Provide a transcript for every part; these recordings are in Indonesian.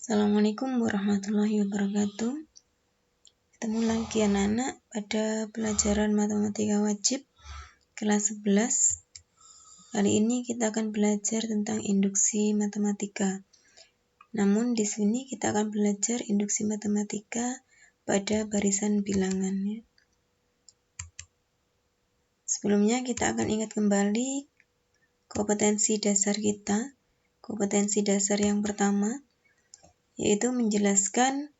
Assalamualaikum warahmatullahi wabarakatuh. Ketemu lagi anak-anak pada pelajaran matematika wajib kelas 11. Kali ini kita akan belajar tentang induksi matematika. Namun di sini kita akan belajar induksi matematika pada barisan bilangan. Sebelumnya kita akan ingat kembali kompetensi dasar kita. Kompetensi dasar yang pertama yaitu menjelaskan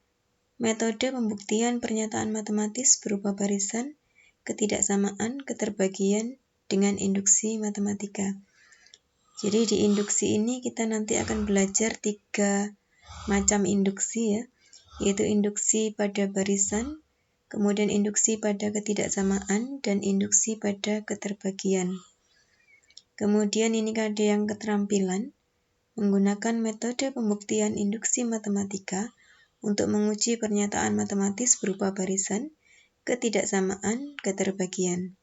metode pembuktian pernyataan matematis berupa barisan, ketidaksamaan, keterbagian dengan induksi matematika. Jadi di induksi ini kita nanti akan belajar 3 macam induksi ya, yaitu induksi pada barisan, kemudian induksi pada ketidaksamaan, dan induksi pada keterbagian. Kemudian ini ada yang keterampilan, menggunakan metode pembuktian induksi matematika untuk menguji pernyataan matematis berupa barisan, ketidaksamaan, keterbagian.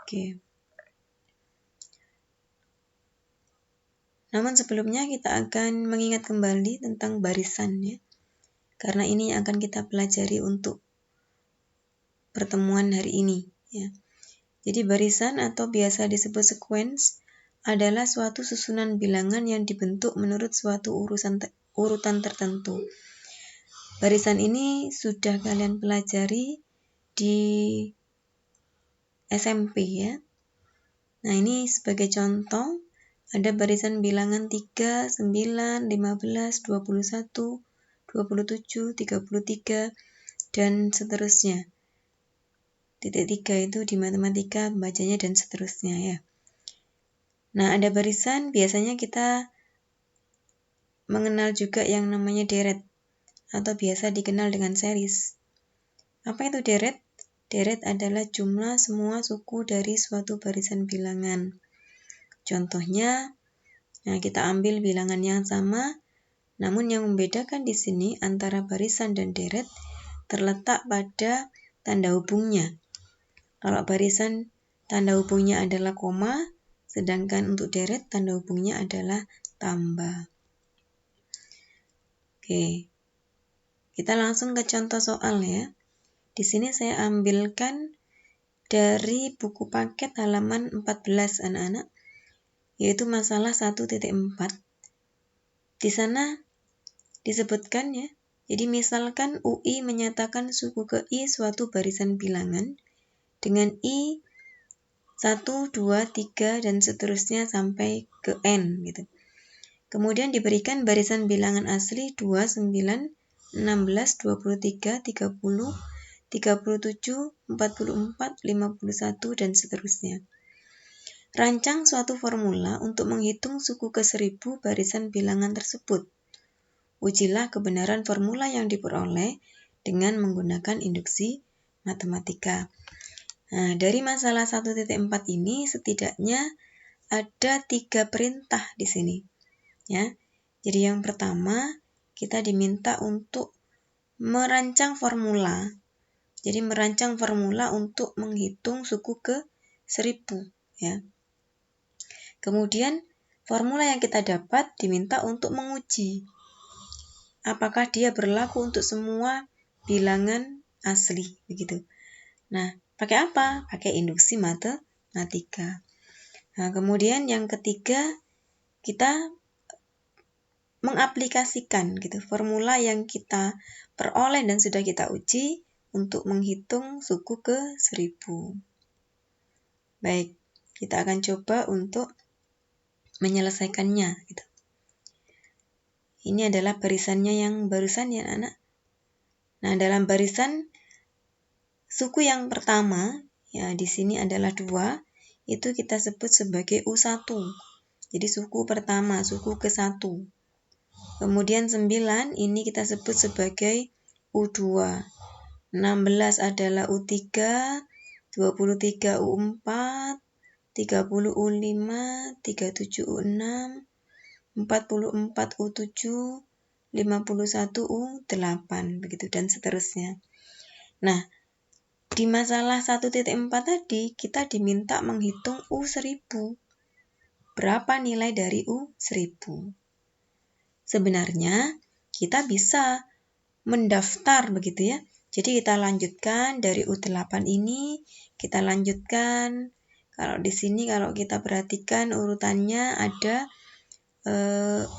Oke. Namun sebelumnya kita akan mengingat kembali tentang barisan ya. Karena ini akan kita pelajari untuk pertemuan hari ini ya. Jadi barisan atau biasa disebut sequence adalah suatu susunan bilangan yang dibentuk menurut suatu urutan tertentu. Barisan ini sudah kalian pelajari di SMP ya. Nah ini sebagai contoh, ada barisan bilangan 3, 9, 15, 21, 27, 33, dan seterusnya. Titik 3 itu di matematika bacanya dan seterusnya ya. Nah ada barisan, biasanya kita mengenal juga yang namanya deret atau biasa dikenal dengan series. Apa itu deret? Deret adalah jumlah semua suku dari suatu barisan bilangan. Contohnya, nah kita ambil bilangan yang sama, namun yang membedakan di sini antara barisan dan deret terletak pada tanda hubungnya. Kalau barisan tanda hubungnya adalah koma, sedangkan untuk deret tanda hubungnya adalah tambah. Oke, kita langsung ke contoh soal ya. Di sini saya ambilkan dari buku paket halaman 14 anak-anak, yaitu masalah 1.4. Di sana disebutkan ya, jadi misalkan UI menyatakan suku ke I suatu barisan bilangan dengan I 1, 2, 3, dan seterusnya sampai ke N gitu. Kemudian diberikan barisan bilangan asli 2, 9, 16, 23, 30, 37, 44, 51, dan seterusnya. Rancang suatu formula untuk menghitung suku ke 1000 barisan bilangan tersebut. Ujilah kebenaran formula yang diperoleh dengan menggunakan induksi matematika. Nah, dari masalah 1.4 ini setidaknya ada 3 perintah di sini. Ya. Jadi yang pertama, kita diminta untuk merancang formula. Jadi merancang formula untuk menghitung suku ke 1000 ya. Kemudian formula yang kita dapat diminta untuk menguji apakah dia berlaku untuk semua bilangan asli begitu. Nah, pakai apa? Pakai induksi matematika. Nah, kemudian yang ketiga kita mengaplikasikan gitu formula yang kita peroleh dan sudah kita uji untuk menghitung suku ke 1000. Baik, kita akan coba untuk menyelesaikannya gitu. Ini adalah barisannya yang barusan ya anak. Nah, dalam barisan suku yang pertama ya di sini adalah 2, itu kita sebut sebagai U1. Jadi suku pertama, suku ke-1. Kemudian 9 ini kita sebut sebagai U2. 16 adalah U3, 23 U4, 30 U5, 37 U6, 44 U7, 51 U8, begitu dan seterusnya. Nah, di masalah 1.4 tadi kita diminta menghitung U1000. Berapa nilai dari U1000? Sebenarnya kita bisa mendaftar begitu ya. Jadi kita lanjutkan dari U8 ini, kita lanjutkan. Kalau di sini kalau kita perhatikan urutannya ada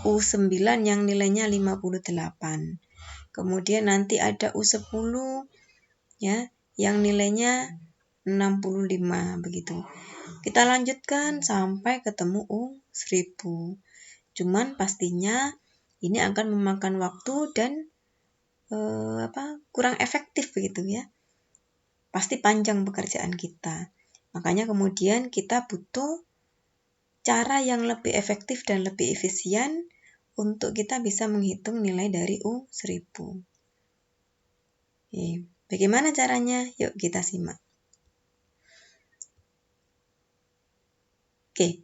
U9 yang nilainya 58. Kemudian nanti ada U10 ya, yang nilainya 65 begitu. Kita lanjutkan sampai ketemu U1000. Cuman pastinya ini akan memakan waktu dan kurang efektif begitu ya. Pasti panjang pekerjaan kita. Makanya kemudian kita butuh cara yang lebih efektif dan lebih efisien untuk kita bisa menghitung nilai dari U1000. Bagaimana caranya? Yuk kita simak. Oke,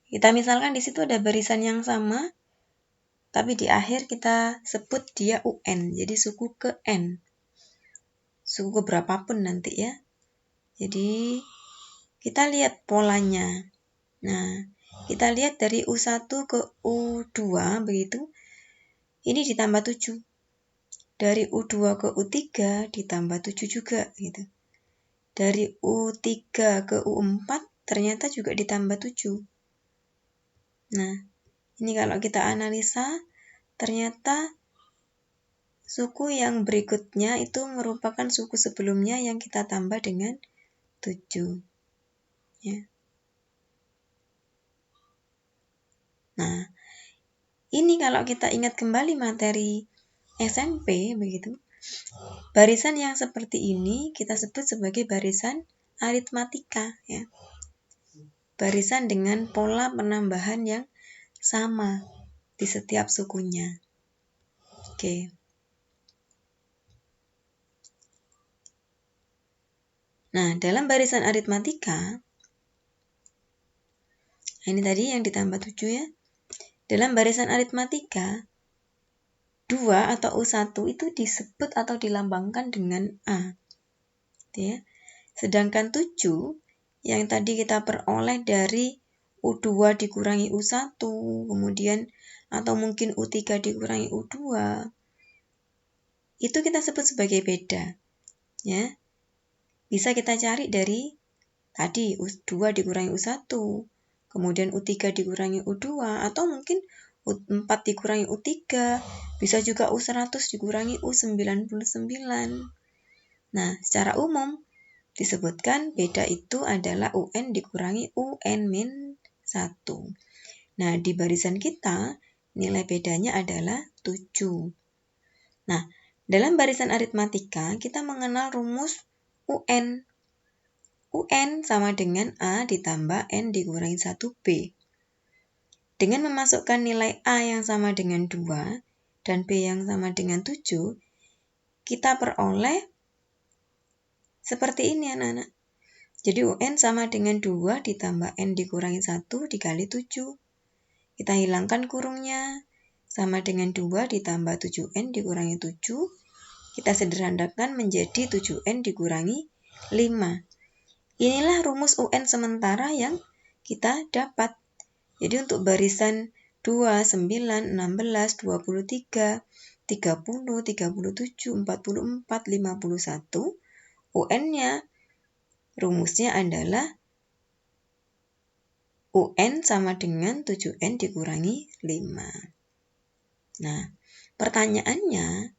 kita misalkan di situ ada barisan yang sama, tapi di akhir kita sebut dia UN, jadi suku ke N. Suku ke berapapun nanti ya. Jadi kita lihat polanya. Nah, kita lihat dari U1 ke U2 begitu. Ini ditambah 7. Dari U2 ke U3 ditambah 7 juga gitu. Dari U3 ke U4 ternyata juga ditambah 7. Nah, ini kalau kita analisa, ternyata suku yang berikutnya itu merupakan suku sebelumnya yang kita tambah dengan 7. Ya. Nah, ini kalau kita ingat kembali materi SMP begitu, barisan yang seperti ini kita sebut sebagai barisan aritmatika ya. Barisan dengan pola penambahan yang sama di setiap sukunya. Oke. Nah, dalam barisan aritmatika, ini tadi yang ditambah 7 ya. Dalam barisan aritmatika, 2 atau U1 itu disebut atau dilambangkan dengan A. Ya. Sedangkan 7 yang tadi kita peroleh dari U2 dikurangi U1, kemudian atau mungkin U3 dikurangi U2, itu kita sebut sebagai beda. Ya. Bisa kita cari dari tadi U2 dikurangi U1, kemudian U3 dikurangi U2, atau mungkin U4 dikurangi U3, bisa juga U100 dikurangi U99. Nah, secara umum disebutkan beda itu adalah UN dikurangi UN-1. Nah, di barisan kita nilai bedanya adalah 7. Nah, dalam barisan aritmatika kita mengenal rumus UN. UN sama dengan A ditambah N dikurangi 1B. Dengan memasukkan nilai A yang sama dengan 2 dan B yang sama dengan 7, kita peroleh seperti ini anak-anak. Jadi UN sama dengan 2 ditambah N dikurangi 1 dikali 7. Kita hilangkan kurungnya, sama dengan 2 ditambah 7N dikurangi 7. Kita sederhanakan menjadi 7N dikurangi 5. Inilah rumus UN sementara yang kita dapat. Jadi untuk barisan 2, 9, 16, 23, 30, 37, 44, 51, UN-nya rumusnya adalah UN sama dengan 7N dikurangi 5. Nah, pertanyaannya,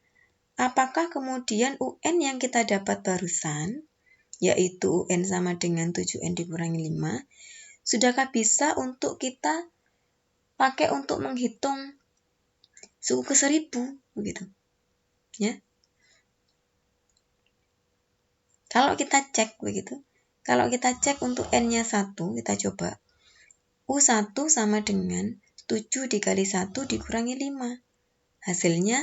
apakah kemudian UN yang kita dapat barusan, yaitu UN sama dengan 7N dikurangi 5, sudahkah bisa untuk kita pakai untuk menghitung suku ke 1000 begitu. Ya. Kalau kita cek begitu. Kalau kita cek untuk N-nya 1, kita coba. U1 sama dengan 7 dikali 1 dikurangi 5. Hasilnya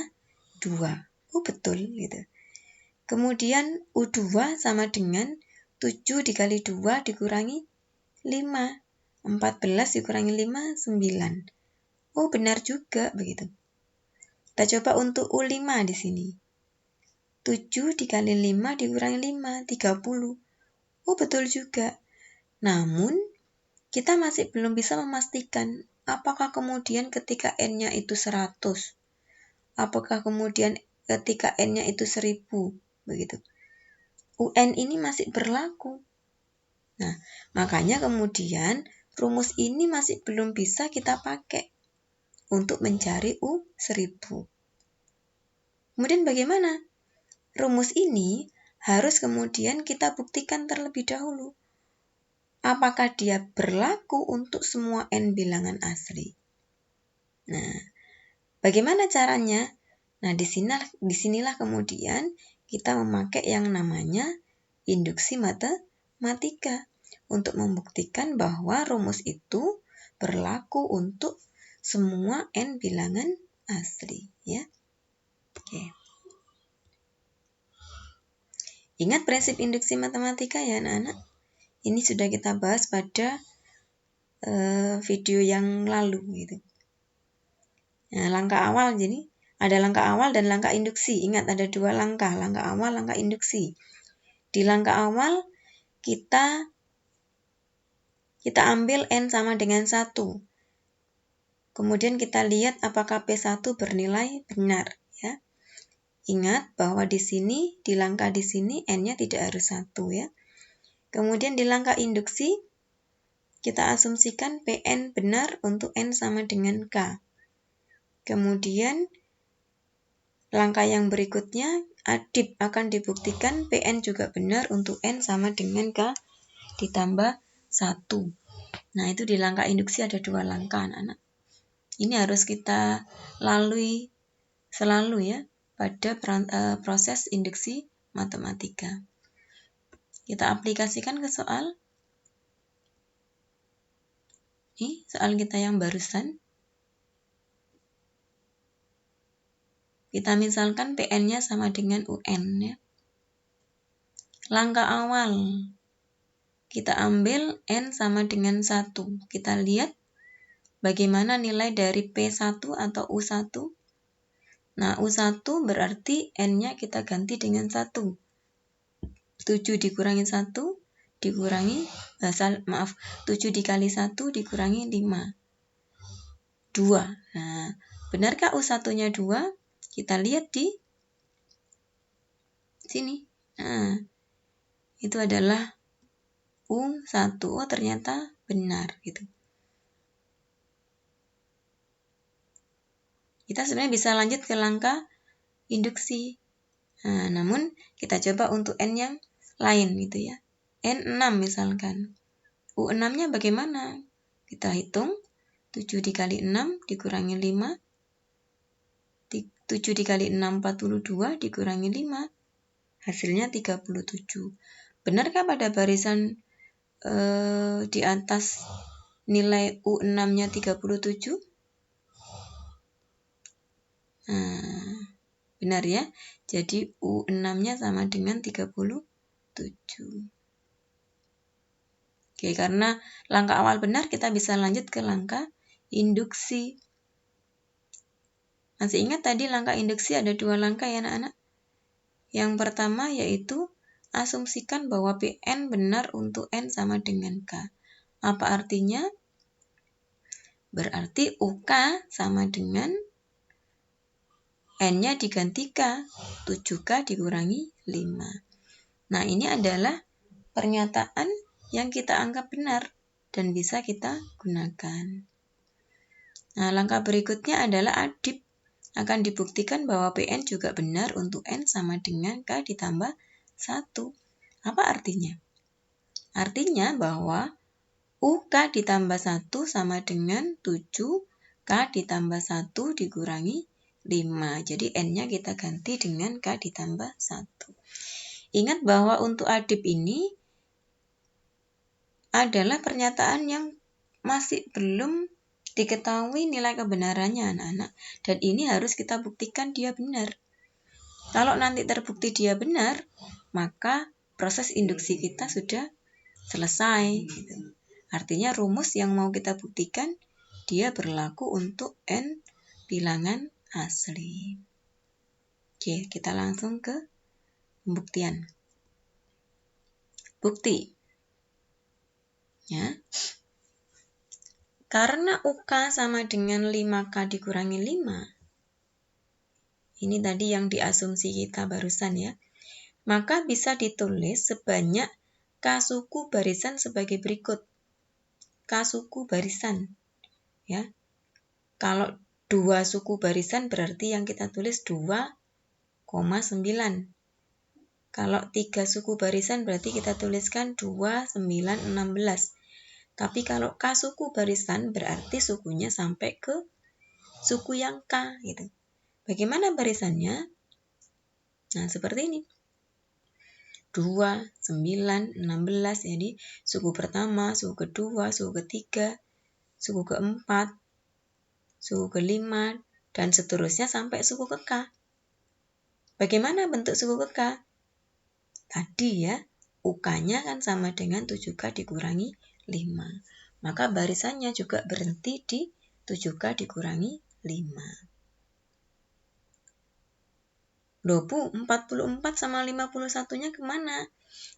2. Oh, betul gitu. Kemudian U2 sama dengan 7 dikali 2 dikurangi 5. 14 dikurangi 5, 9. Oh, benar juga begitu. Kita coba untuk U5 di sini. 7 dikali 5 dikurangi 5, 30. Oh, betul juga. Namun, kita masih belum bisa memastikan apakah kemudian ketika N-nya itu 100, apakah kemudian ketika N-nya itu 1000, begitu. UN ini masih berlaku. Nah, makanya kemudian rumus ini masih belum bisa kita pakai untuk mencari U1000. Kemudian bagaimana? Rumus ini harus kemudian kita buktikan terlebih dahulu. Apakah dia berlaku untuk semua N bilangan asli? Nah, bagaimana caranya? Nah, disinilah kemudian kita memakai yang namanya induksi matematika untuk membuktikan bahwa rumus itu berlaku untuk semua N bilangan asli, ya. Oke. Ingat prinsip induksi matematika ya anak-anak? Ini sudah kita bahas pada video yang lalu gitu. Nah, langkah awal jadi ada langkah awal dan langkah induksi. Ingat ada 2 langkah awal, langkah induksi. Di langkah awal kita ambil N sama dengan 1. Kemudian kita lihat apakah P1 bernilai benar, ya. Ingat bahwa di sini di langkah di sini N-nya tidak harus 1, ya. Kemudian di langkah induksi kita asumsikan Pn benar untuk N sama dengan K. Kemudian langkah yang berikutnya adip akan dibuktikan Pn juga benar untuk N sama dengan K ditambah 1. Nah, itu di langkah induksi ada 2 langkah anak-anak. Ini harus kita lalui selalu ya pada proses induksi matematika. Kita aplikasikan ke soal. Ini soal kita yang barusan. Kita misalkan Pn-nya sama dengan UN ya. Langkah awal kita ambil N sama dengan 1. Kita lihat bagaimana nilai dari P1 atau U1. Nah, U1 berarti N-nya kita ganti dengan 1. 7 dikurangi 1 dikurangi 7 dikali 1 dikurangi 5. 2. Nah, benarkah U1-nya 2? Kita lihat di sini. Nah, itu adalah U1. Oh, ternyata benar gitu. Kita sebenarnya bisa lanjut ke langkah induksi. Nah, namun kita coba untuk N yang lain gitu ya. N6 misalkan. U6-nya bagaimana? Kita hitung 7 dikali 6 dikurangi 5. 7 dikali 6 42 dikurangi 5. Hasilnya 37. Benarkah pada barisan di atas nilai U6-nya 37? Nah, benar ya. Jadi U6-nya sama dengan 37. Oke, karena langkah awal benar, kita bisa lanjut ke langkah induksi. Masih ingat tadi langkah induksi ada 2 langkah ya anak-anak? Yang pertama yaitu asumsikan bahwa Pn benar untuk N sama dengan K. Apa artinya? Berarti UK sama dengan N-nya diganti K, 7K dikurangi 5. Nah, ini adalah pernyataan yang kita anggap benar dan bisa kita gunakan. Nah, langkah berikutnya adalah adip. Akan dibuktikan bahwa Pn juga benar untuk N sama dengan K ditambah 1. Apa artinya? Artinya bahwa UK ditambah 1 sama dengan 7K ditambah 1 dikurangi 5. Jadi N-nya kita ganti dengan K ditambah 1. Ingat bahwa untuk adip ini adalah pernyataan yang masih belum diketahui nilai kebenarannya anak-anak. Dan ini harus kita buktikan dia benar. Kalau nanti terbukti dia benar, maka proses induksi kita sudah selesai. Gitu. Artinya rumus yang mau kita buktikan, dia berlaku untuk N bilangan asli. Oke, kita langsung ke pembuktian. Bukti. Ya. Karena UK sama dengan 5K dikurangi 5, Ini tadi yang diasumsi kita barusan ya. Maka bisa ditulis sebanyak K suku barisan sebagai berikut. K suku barisan. Ya. Kalau 2 suku barisan berarti yang kita tulis 2,9. Kalau 3 suku barisan berarti kita tuliskan 2, 9, 16. Tapi kalau K suku barisan berarti sukunya sampai ke suku yang K gitu. Bagaimana barisannya? Nah, seperti ini. 2, 9, 16. Jadi suku pertama, suku kedua, suku ketiga, suku keempat, suku kelima, dan seterusnya sampai suku ke K. Bagaimana bentuk suku ke K? Tadi ya, UK-nya kan sama dengan 7K dikurangi 5. Maka barisannya juga berhenti di 7K dikurangi 5. Loh Bu, 44 sama 51-nya kemana?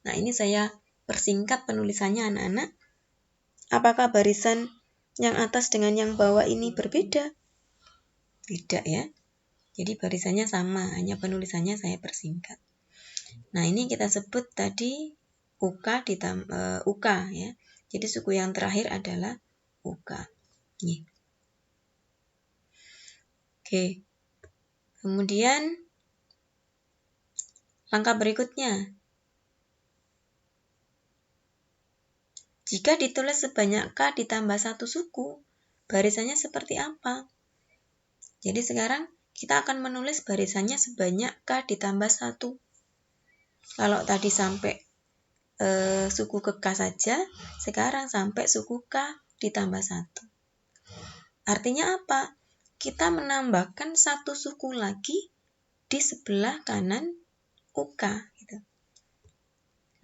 Nah, ini saya persingkat penulisannya anak-anak. Apakah barisan yang atas dengan yang bawah ini berbeda? Tidak ya. Jadi barisannya sama, hanya penulisannya saya persingkat. Nah, ini kita sebut tadi UK UK ya. Jadi suku yang terakhir adalah UK. Nih. Oke. Kemudian langkah berikutnya. Jika ditulis sebanyak K ditambah 1 suku, barisannya seperti apa? Jadi sekarang kita akan menulis barisannya sebanyak K ditambah 1. Kalau tadi sampai suku ke K saja, sekarang sampai suku K ditambah 1. Artinya apa? Kita menambahkan 1 suku lagi di sebelah kanan UK. Gitu.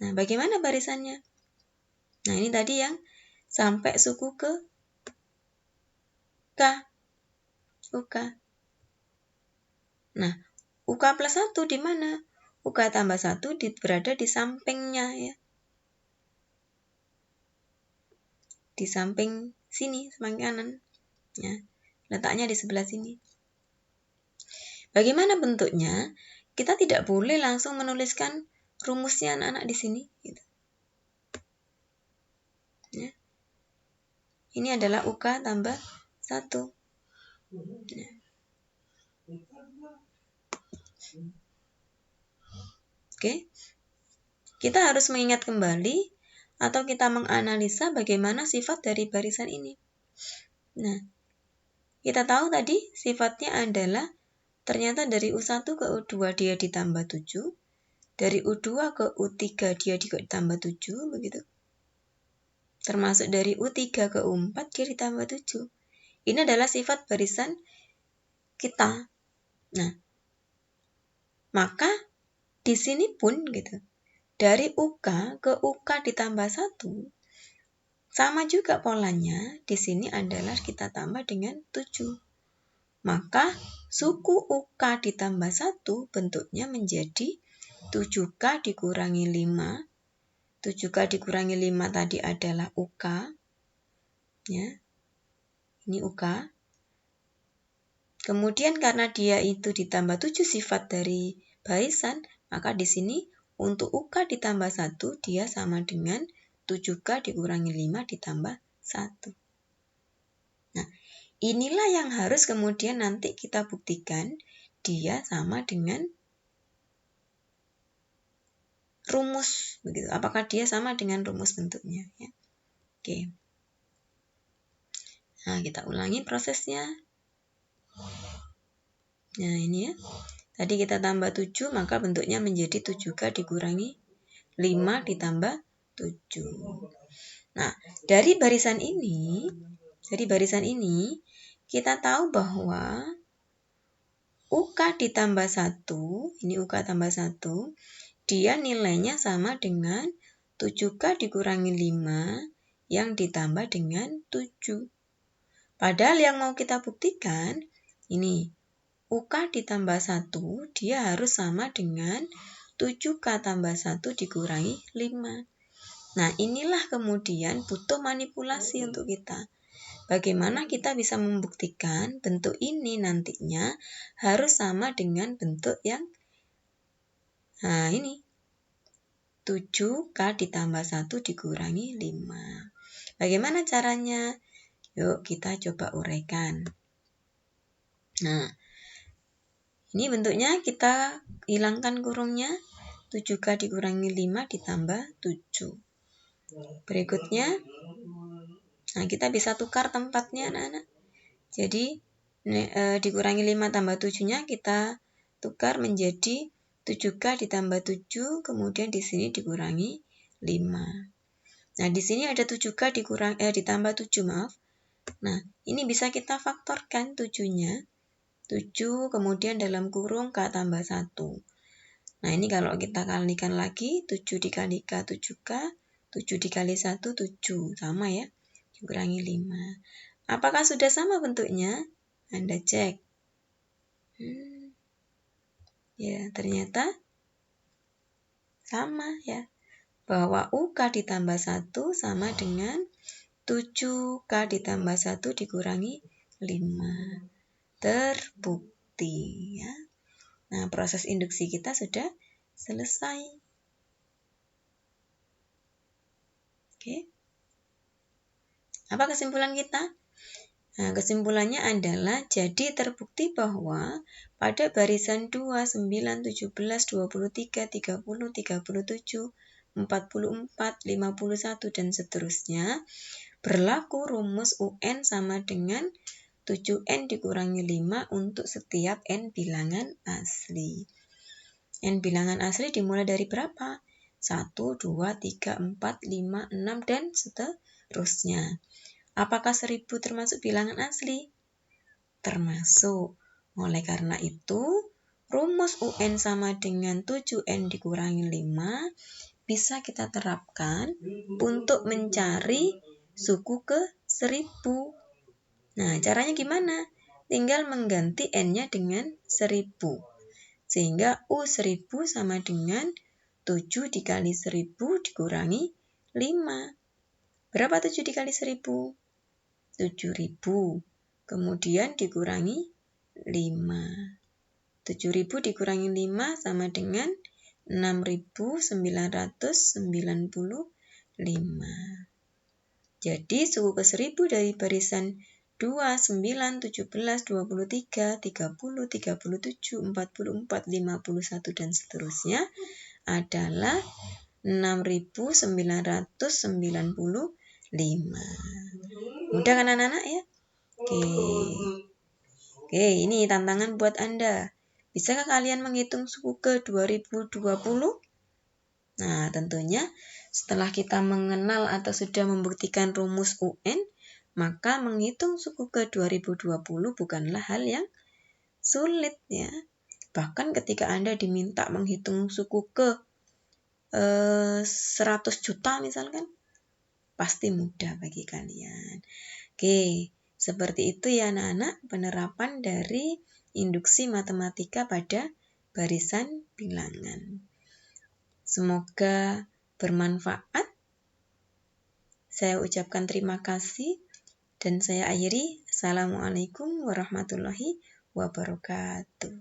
Nah, bagaimana barisannya? Nah, ini tadi yang sampai suku ke K. UK. Nah, UK plus 1 di mana? UK tambah 1 berada di sampingnya ya. Di samping sini, samping kanan. Ya. Letaknya di sebelah sini. Bagaimana bentuknya? Kita tidak boleh langsung menuliskan rumusnya anak-anak di sini. Gitu. Ya. Ini adalah UK tambah 1. Ya. Oke. Kita harus mengingat kembali atau kita menganalisa bagaimana sifat dari barisan ini. Nah, kita tahu tadi sifatnya adalah ternyata dari U1 ke U2 dia ditambah 7, dari U2 ke U3 dia ditambah 7, begitu. Termasuk dari U3 ke U4 dia ditambah 7. Ini adalah sifat barisan kita. Nah, maka di sini pun gitu. Dari UK ke UK ditambah 1, sama juga polanya, di sini adalah kita tambah dengan 7. Maka suku UK ditambah 1 bentuknya menjadi 7K dikurangi 5. 7K dikurangi 5 tadi adalah UK. Ya. Ini UK. Kemudian karena dia itu ditambah 7 sifat dari barisan, maka di sini untuk UK ditambah 1 dia sama dengan 7K dikurangi 5 ditambah 1. Nah, inilah yang harus kemudian nanti kita buktikan dia sama dengan rumus. Begitu. Apakah dia sama dengan rumus bentuknya? Ya. Oke. Nah, kita ulangi prosesnya. Nah, ini ya. Tadi kita tambah 7, maka bentuknya menjadi 7K dikurangi 5 ditambah 7. Nah, dari barisan ini, kita tahu bahwa UK ditambah 1, ini UK tambah 1, dia nilainya sama dengan 7K dikurangi 5 yang ditambah dengan 7. Padahal yang mau kita buktikan, ini UK ditambah 1, dia harus sama dengan 7K tambah 1 dikurangi 5. Nah, inilah kemudian butuh manipulasi untuk kita. bagaimana kita bisa membuktikan bentuk ini nantinya harus sama dengan bentuk yang ini 7K ditambah 1 dikurangi 5. Bagaimana caranya? Yuk kita coba uraikan. Nah, ini bentuknya kita hilangkan kurungnya. 7K dikurangi 5 ditambah 7. Berikutnya, nah kita bisa tukar tempatnya anak-anak. Jadi dikurangi 5 tambah 7-nya kita tukar menjadi 7K ditambah 7, kemudian di sini dikurangi 5. Nah, di sini ada 7K ditambah 7, maaf. Nah, ini bisa kita faktorkan 7-nya. 7, kemudian dalam kurung K tambah 1. Nah, ini kalau kita kalikan lagi, 7 dikali K, 7K, 7 dikali 1, 7. Sama ya, dikurangi 5. Apakah sudah sama bentuknya? Anda cek. Ya, ternyata sama ya. Bahwa UK ditambah 1 sama dengan 7K ditambah 1 dikurangi 5. Terbukti ya. Nah, proses induksi kita sudah selesai. Oke. Apa kesimpulan kita? Nah, kesimpulannya adalah jadi terbukti bahwa pada barisan 2, 9, 17, 23, 30, 37, 44, 51, dan seterusnya berlaku rumus UN sama dengan 7N dikurangi 5 untuk setiap N bilangan asli. N bilangan asli dimulai dari berapa? 1, 2, 3, 4, 5, 6, dan seterusnya. Apakah 1000 termasuk bilangan asli? Termasuk. Oleh karena itu, rumus UN sama dengan 7N dikurangi 5 bisa kita terapkan untuk mencari suku ke 1000. Nah, caranya gimana? Tinggal mengganti N-nya dengan 1000. Sehingga U1000 sama dengan 7 dikali 1000 dikurangi 5. Berapa 7 dikali 1000? 7.000. Kemudian dikurangi 5. 7.000 dikurangi 5 sama dengan 6.995. Jadi suku ke 1000 dari barisan 2, 9, 17, 23, 30, 37, 44, 51, dan seterusnya adalah 6.995. Mudah kan anak-anak ya? Oke, ini tantangan buat Anda. Bisakah kalian menghitung suku ke 2020? Nah, tentunya setelah kita mengenal atau sudah membuktikan rumus UN, maka menghitung suku ke 2020 bukanlah hal yang sulit ya. Bahkan ketika Anda diminta menghitung suku ke 100 juta misalkan, pasti mudah bagi kalian. Oke, seperti itu ya anak-anak penerapan dari induksi matematika pada barisan bilangan. Semoga bermanfaat. Saya ucapkan terima kasih dan saya akhiri. Assalamualaikum warahmatullahi wabarakatuh.